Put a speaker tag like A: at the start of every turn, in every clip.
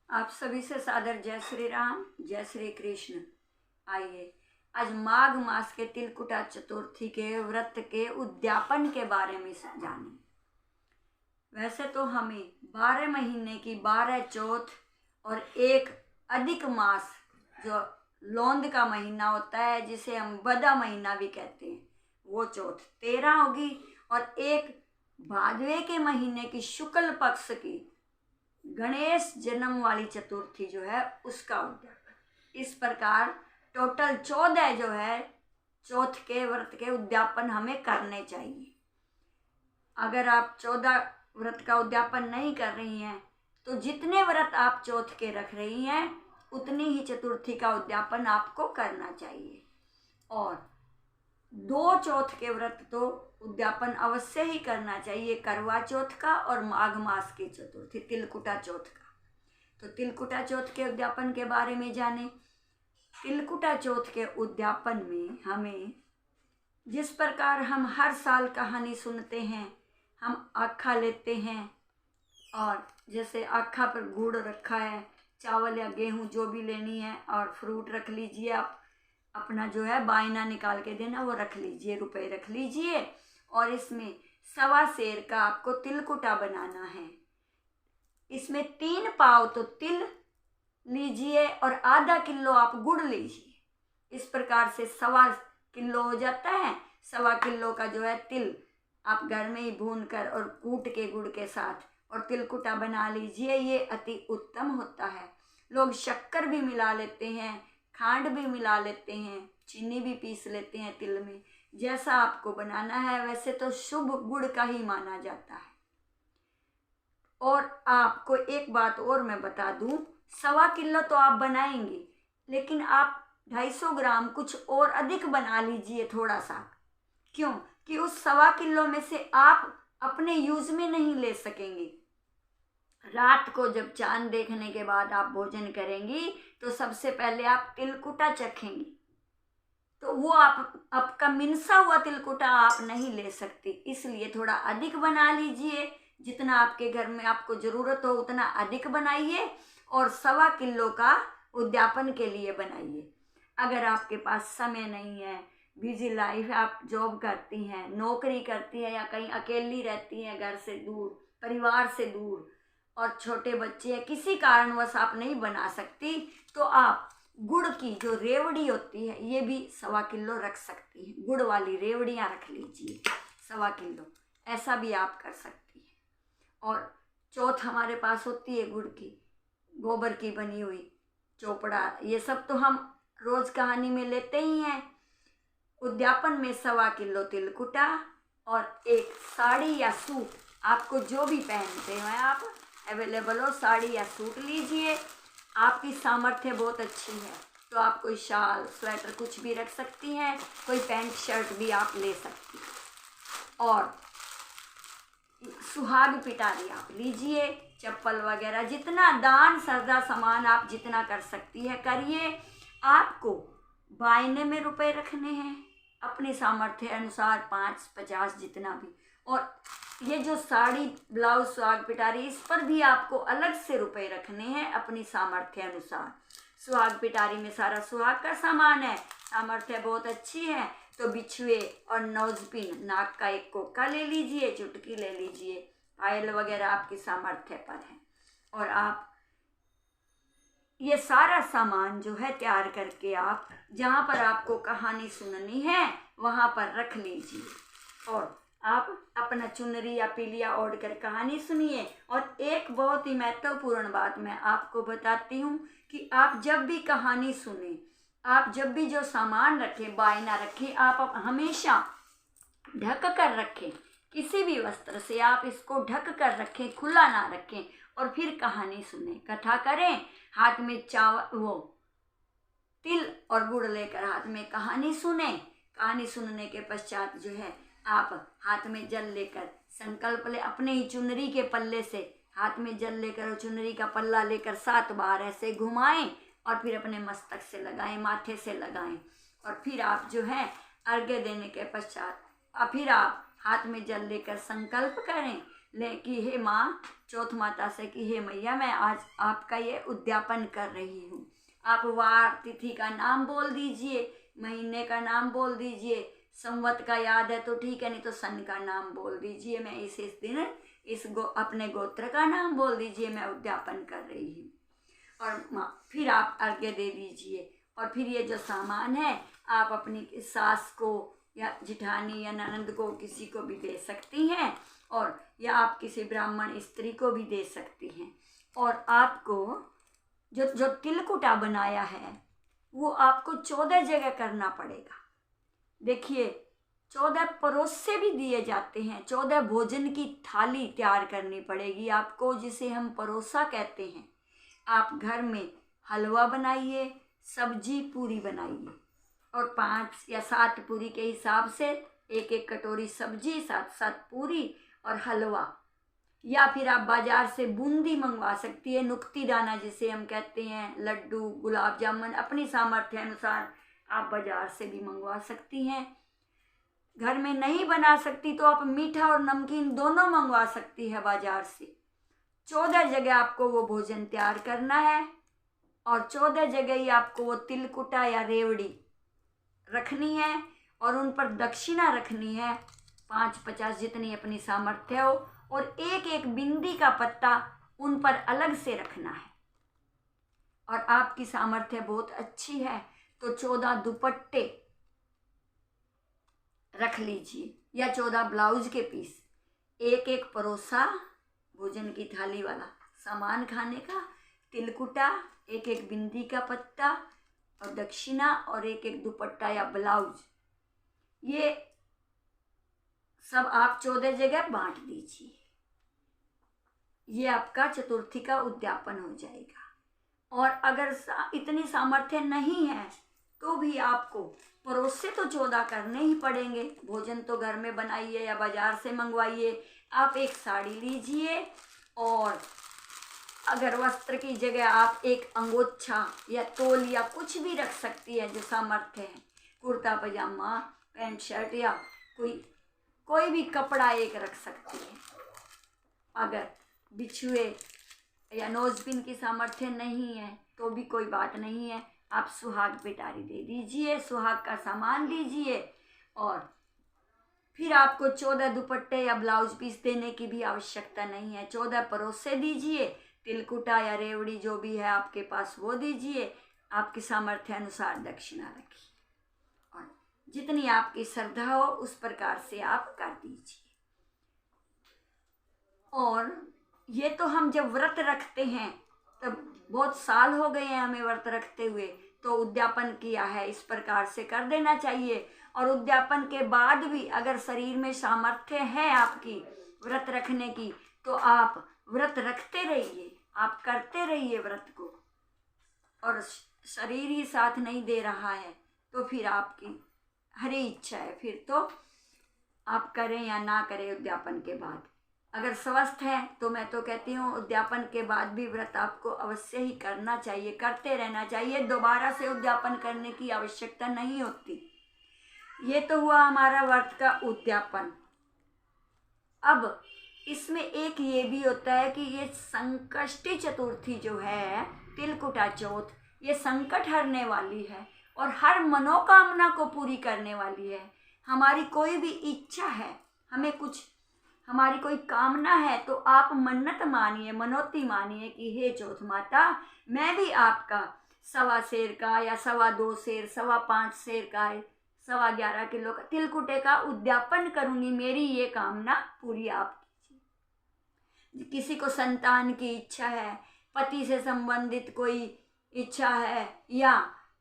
A: आप सभी से सादर जय श्री राम, जय श्री कृष्ण। आइए आज माघ मास के तिलकुटा चतुर्थी के व्रत के उद्यापन के बारे में जानें। वैसे तो हमें 12 महीने की 12 चौथ और एक अधिक मास जो लौंद का महीना होता है, जिसे हम बदा महीना भी कहते हैं, वो चौथ 13 होगी और एक भादवे के महीने की शुक्ल पक्ष की गणेश जन्म वाली चतुर्थी जो है उसका उद्यापन। इस प्रकार टोटल 14 जो है चौथ के व्रत के उद्यापन हमें करने चाहिए। अगर आप 14 व्रत का उद्यापन नहीं कर रही हैं तो जितने व्रत आप चौथ के रख रही हैं उतनी ही चतुर्थी का उद्यापन आपको करना चाहिए। और 2 चौथ के व्रत तो उद्यापन अवश्य ही करना चाहिए, करवा चौथ का और माघ मास की चतुर्थी तिलकुटा चौथ का। तो तिलकुटा चौथ के उद्यापन के बारे में जाने। तिलकुटा चौथ के उद्यापन में हमें जिस प्रकार हम हर साल कहानी सुनते हैं, हम आखा लेते हैं और जैसे आखा पर गुड़ रखा है, चावल या गेहूँ जो भी लेनी है, और फ्रूट रख लीजिए, आप अपना जो है बायना निकाल के देना वो रख लीजिए, रुपए रख लीजिए, और इसमें 1.25 सेर का आपको तिलकुटा बनाना है। इसमें 3 पाव तो तिल लीजिए और आधा किलो आप गुड़ लीजिए। इस प्रकार से 1.25 किलो हो जाता है। 1.25 किलो का जो है तिल आप घर में ही भून कर और कूट के गुड़ के साथ और तिलकुटा बना लीजिए। ये अति उत्तम होता है। लोग शक्कर भी मिला लेते हैं, खांड भी मिला लेते हैं, चीनी भी पीस लेते हैं तिल में। जैसा आपको बनाना है, वैसे तो शुभ गुड़ का ही माना जाता है। और आपको एक बात और मैं बता दूं, 1.25 किलो तो आप बनाएंगे, लेकिन आप 250 ग्राम कुछ और अधिक बना लीजिए थोड़ा सा। क्यों कि उस 1.25 किलो में से आप अपने यूज में नहीं ले सकेंगे। रात को जब चांद देखने के बाद आप भोजन करेंगी तो सबसे पहले आप तिलकुटा चखेंगी, तो वो आपका मिनसा हुआ तिलकुटा आप नहीं ले सकती। इसलिए थोड़ा अधिक बना लीजिए, जितना आपके घर में आपको ज़रूरत हो उतना अधिक बनाइए और 1.25 किलो का उद्यापन के लिए बनाइए। अगर आपके पास समय नहीं है, बिजी लाइफ है, आप जॉब करती हैं, नौकरी करती हैं या कहीं अकेली रहती हैं, घर से दूर, परिवार से दूर, और छोटे बच्चे हैं, किसी कारणवश आप नहीं बना सकती, तो आप गुड़ की जो रेवड़ी होती है ये भी 1.25 किलो रख सकती हैं। गुड़ वाली रेवड़ियाँ रख लीजिए 1.25 किलो, ऐसा भी आप कर सकती हैं। और चौथ हमारे पास होती है गुड़ की, गोबर की बनी हुई चोपड़ा, ये सब तो हम रोज़ कहानी में लेते ही हैं। उद्यापन में 1.25 किलो तिलकुटा और एक साड़ी या सूट, आपको जो भी पहनते हैं आप अवेलेबल हो, साड़ी या सूट लीजिए। आपकी सामर्थ्य बहुत अच्छी है तो आप कोई शाल, स्वेटर कुछ भी रख सकती हैं, कोई पैंट शर्ट भी आप ले सकती हैं। और सुहाग पिटारी आप लीजिए, चप्पल वगैरह, जितना दान श्रद्धा सामान आप जितना कर सकती है करिए। आपको बायने में रुपए रखने हैं अपनी सामर्थ्य अनुसार, 5, 50 जितना भी। और ये जो साड़ी, ब्लाउज, सुहाग पिटारी, इस पर भी आपको अलग से रुपए रखने हैं अपनी सामर्थ्य अनुसार। सुहाग पिटारी में सारा सुहाग का सामान है, सामर्थ्य बहुत अच्छी है तो बिछुए और नोजपिन, नाक का एक कोका ले लीजिए, चुटकी ले लीजिए, पायल वगैरह आपकी सामर्थ्य पर है। और आप ये सारा सामान जो है तैयार करके आप जहाँ पर आपको कहानी सुननी है वहाँ पर रख लीजिए और आप अपना चुनरी या पीलिया ओढ़ कर कहानी सुनिए। और एक बहुत ही महत्वपूर्ण बात मैं आपको बताती हूँ कि आप जब भी कहानी सुने, आप जब भी जो सामान रखें, बायना रखें, आप हमेशा ढक कर रखें। किसी भी वस्त्र से आप इसको ढक कर रखें, खुला ना रखें, और फिर कहानी सुने, कथा करें। हाथ में चावल, वो तिल और गुड़ लेकर हाथ में कहानी सुने। कहानी सुनने के पश्चात जो है आप हाथ में जल लेकर संकल्प ले, अपने ही चुनरी के पल्ले से हाथ में जल लेकर और चुनरी का पल्ला लेकर 7 बार ऐसे घुमाएं और फिर अपने मस्तक से लगाएं, माथे से लगाएं। और फिर आप जो है अर्घ्य देने के पश्चात फिर आप हाथ में जल लेकर संकल्प करें। ले कि हे माँ, चौथ माता से कि हे मैया, मैं आज आपका ये उद्यापन कर रही हूँ। आप वार तिथि का नाम बोल दीजिए, महीने का नाम बोल दीजिए, संवत का याद है तो ठीक है, नहीं तो सन का नाम बोल दीजिए। मैं इस दिन अपने गोत्र का नाम बोल दीजिए, मैं उद्यापन कर रही हूँ। और फिर आप अर्घ्य दे दीजिए। और फिर ये जो सामान है आप अपनी सास को या जिठानी या ननंद को किसी को भी दे सकती हैं, और या आप किसी ब्राह्मण स्त्री को भी दे सकती हैं। और आपको जो तिलकुटा बनाया है वो आपको 14 जगह करना पड़ेगा। देखिए 14 परोसे भी दिए जाते हैं, 14 भोजन की थाली तैयार करनी पड़ेगी आपको, जिसे हम परोसा कहते हैं। आप घर में हलवा बनाइए, सब्जी पूरी बनाइए, और 5 या 7 पूरी के हिसाब से 1-1 कटोरी सब्जी, 7-7 पूरी और हलवा। या फिर आप बाजार से बूंदी मंगवा सकती है, नुक्ती दाना जिसे हम कहते हैं, लड्डू, गुलाब जामुन, अपनी सामर्थ्य अनुसार आप बाजार से भी मंगवा सकती हैं। घर में नहीं बना सकती तो आप मीठा और नमकीन दोनों मंगवा सकती है बाजार से। 14 जगह आपको वो भोजन तैयार करना है, और 14 जगह ही आपको वो तिलकुटा या रेवड़ी रखनी है, और उन पर दक्षिणा रखनी है 5-50 जितनी अपनी सामर्थ्य हो, और 1-1 बिंदी का पत्ता उन पर अलग से रखना है। और आपकी सामर्थ्य बहुत अच्छी है तो 14 दुपट्टे रख लीजिए, या 14 ब्लाउज के पीस, 1-1 परोसा भोजन की थाली वाला सामान खाने का, तिलकुटा, 1-1 बिंदी का पत्ता और दक्षिणा, और 1-1 दुपट्टा या ब्लाउज, ये सब आप 14 जगह बांट दीजिए। ये आपका चतुर्थी का उद्यापन हो जाएगा। और अगर इतनी सामर्थ्य नहीं है तो भी आपको परोसे तो 14 करने ही पड़ेंगे। भोजन तो घर में बनाइए या बाजार से मंगवाइए। आप एक साड़ी लीजिए, और अगर वस्त्र की जगह आप एक अंगोछा या तोल या कुछ भी रख सकती है जो सामर्थ्य है, कुर्ता पजामा, पैंट शर्ट, या कोई भी कपड़ा एक रख सकती है। अगर बिछुए या नोजपिन की सामर्थ्य नहीं है तो भी कोई बात नहीं है, आप सुहाग पिटारी दे दीजिए, सुहाग का सामान दीजिए। और फिर आपको 14 दुपट्टे या ब्लाउज पीस देने की भी आवश्यकता नहीं है, 14 परोसे दीजिए, तिलकुटा या रेवड़ी जो भी है आपके पास वो दीजिए, आपकी सामर्थ्य अनुसार दक्षिणा रखिए, और जितनी आपकी श्रद्धा हो उस प्रकार से आप कर दीजिए। और ये तो हम जब व्रत रखते हैं तब बहुत साल हो गए हैं हमें व्रत रखते हुए, तो उद्यापन किया है, इस प्रकार से कर देना चाहिए। और उद्यापन के बाद भी अगर शरीर में सामर्थ्य है आपकी व्रत रखने की, तो आप व्रत रखते रहिए, आप करते रहिए व्रत को। और शरीर ही साथ नहीं दे रहा है तो फिर आपकी हरी इच्छा है, फिर तो आप करें या ना करें उद्यापन के बाद। अगर स्वस्थ है तो मैं तो कहती हूँ उद्यापन के बाद भी व्रत आपको अवश्य ही करना चाहिए, करते रहना चाहिए, दोबारा से उद्यापन करने की आवश्यकता नहीं होती। ये तो हुआ हमारा व्रत का उद्यापन। अब इसमें एक ये भी होता है कि ये संकष्टी चतुर्थी जो है, तिलकुटा चौथ, ये संकट हरने वाली है और हर मनोकामना को पूरी करने वाली है। हमारी कोई भी इच्छा है, हमारी कोई कामना है तो आप मन्नत मानिए, मनोती मानिए कि हे चौथ माता, मैं भी आपका 1.25 सेर का या 2.25 सेर, 5.25 सेर का, 11.25 किलो का तिलकुटे का उद्यापन करूंगी, मेरी ये कामना पूरी आप कीजिए। किसी को संतान की इच्छा है, पति से संबंधित कोई इच्छा है, या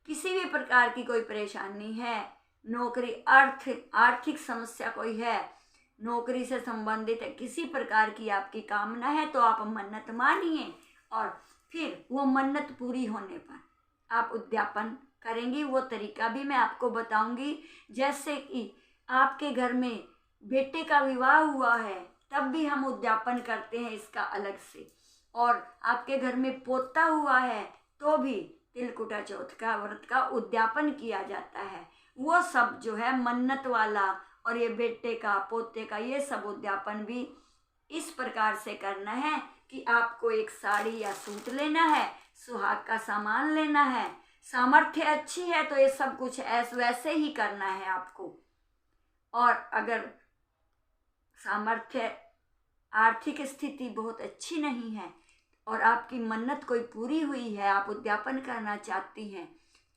A: किसी भी प्रकार की कोई परेशानी है, नौकरी, आर्थिक समस्या कोई है, नौकरी से संबंधित है, किसी प्रकार की आपकी कामना है तो आप मन्नत मानिए, और फिर वो मन्नत पूरी होने पर आप उद्यापन करेंगी। वो तरीका भी मैं आपको बताऊंगी। जैसे कि आपके घर में बेटे का विवाह हुआ है तब भी हम उद्यापन करते हैं इसका अलग से, और आपके घर में पोता हुआ है तो भी तिलकुटा चौथ का व्रत का उद्यापन किया जाता है। वो सब जो है मन्नत वाला और ये बेटे का, पोते का, ये सब उद्यापन भी इस प्रकार से करना है कि आपको एक साड़ी या सूट लेना है, सुहाग का सामान लेना है, सामर्थ्य अच्छी है तो ये सब कुछ ऐसे वैसे ही करना है आपको। और अगर सामर्थ्य आर्थिक स्थिति बहुत अच्छी नहीं है और आपकी मन्नत कोई पूरी हुई है, आप उद्यापन करना चाहती हैं,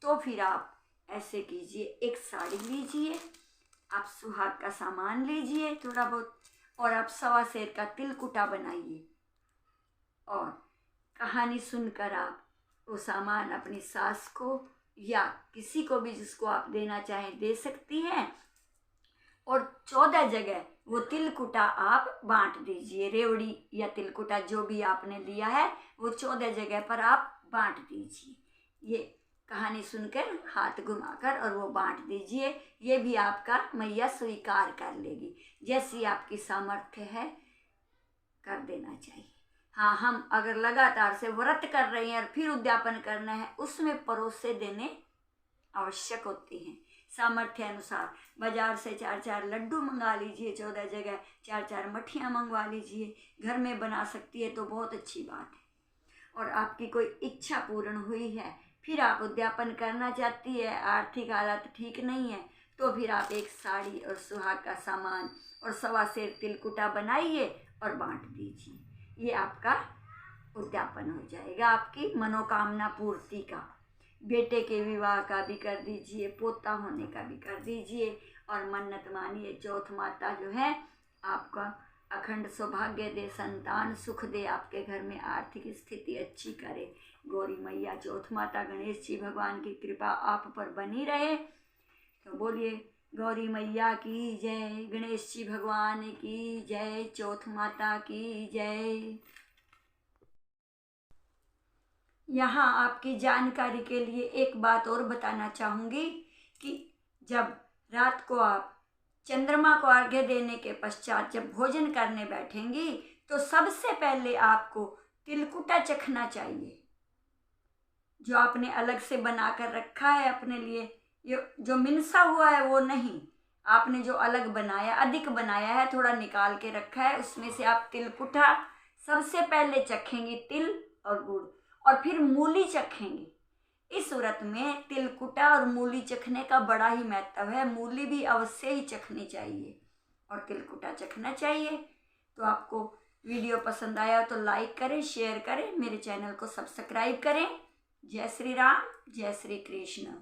A: तो फिर आप ऐसे कीजिए, एक साड़ी लीजिए, आप सुहाग का सामान लीजिए थोड़ा बहुत, और आप 1.25 सेर का तिलकुटा बनाइए। और कहानी सुनकर आप वो सामान अपनी सास को या किसी को भी जिसको आप देना चाहें दे सकती हैं। और 14 जगह वो तिलकुटा आप बांट दीजिए, रेवड़ी या तिलकुटा जो भी आपने लिया है वो 14 जगह पर आप बांट दीजिए। ये कहानी सुनकर हाथ घुमाकर और वो बांट दीजिए। ये भी आपका मैया स्वीकार कर लेगी। जैसी आपकी सामर्थ्य है कर देना चाहिए। हाँ, हम अगर लगातार से व्रत कर रहे हैं और फिर उद्यापन करना है, उसमें परोसे देने आवश्यक होती हैं। सामर्थ्य अनुसार बाजार से 4-4 लड्डू मंगा लीजिए, 14 जगह 4-4 मठियाँ मंगवा लीजिए। घर में बना सकती है तो बहुत अच्छी बात है। और आपकी कोई इच्छा पूर्ण हुई है, फिर आप उद्यापन करना चाहती है, आर्थिक हालत ठीक नहीं है, तो फिर आप एक साड़ी और सुहाग का सामान और 1.25 सेर तिलकुटा बनाइए और बांट दीजिए। ये आपका उद्यापन हो जाएगा, आपकी मनोकामना पूर्ति का। बेटे के विवाह का भी कर दीजिए, पोता होने का भी कर दीजिए। और मन्नत मानिए, चौथ माता जो है आपका अखंड सौभाग्य दे, संतान सुख दे, आपके घर में आर्थिक स्थिति अच्छी करे। गौरी मैया, चौथ माता, गणेश जी भगवान की कृपा आप पर बनी रहे। तो बोलिए गौरी मैया की जय, गणेश जी भगवान की जय, चौथ माता की जय। यहाँ आपकी जानकारी के लिए एक बात और बताना चाहूँगी कि जब रात को आप चंद्रमा को अर्घ्य देने के पश्चात जब भोजन करने बैठेंगी तो सबसे पहले आपको तिलकुटा चखना चाहिए, जो आपने अलग से बना कर रखा है अपने लिए। ये जो मिनसा हुआ है वो नहीं, आपने जो अलग बनाया, अधिक बनाया है, थोड़ा निकाल के रखा है, उसमें से आप तिलकुटा सबसे पहले चखेंगी, तिल और गुड़, और फिर मूली चखेंगी। इस व्रत में तिलकुटा और मूली चखने का बड़ा ही महत्व है। मूली भी अवश्य ही चखनी चाहिए और तिलकुटा चखना चाहिए। तो आपको वीडियो पसंद आया तो लाइक करें, शेयर करें, मेरे चैनल को सब्सक्राइब करें। जय श्री राम, जय श्री कृष्ण।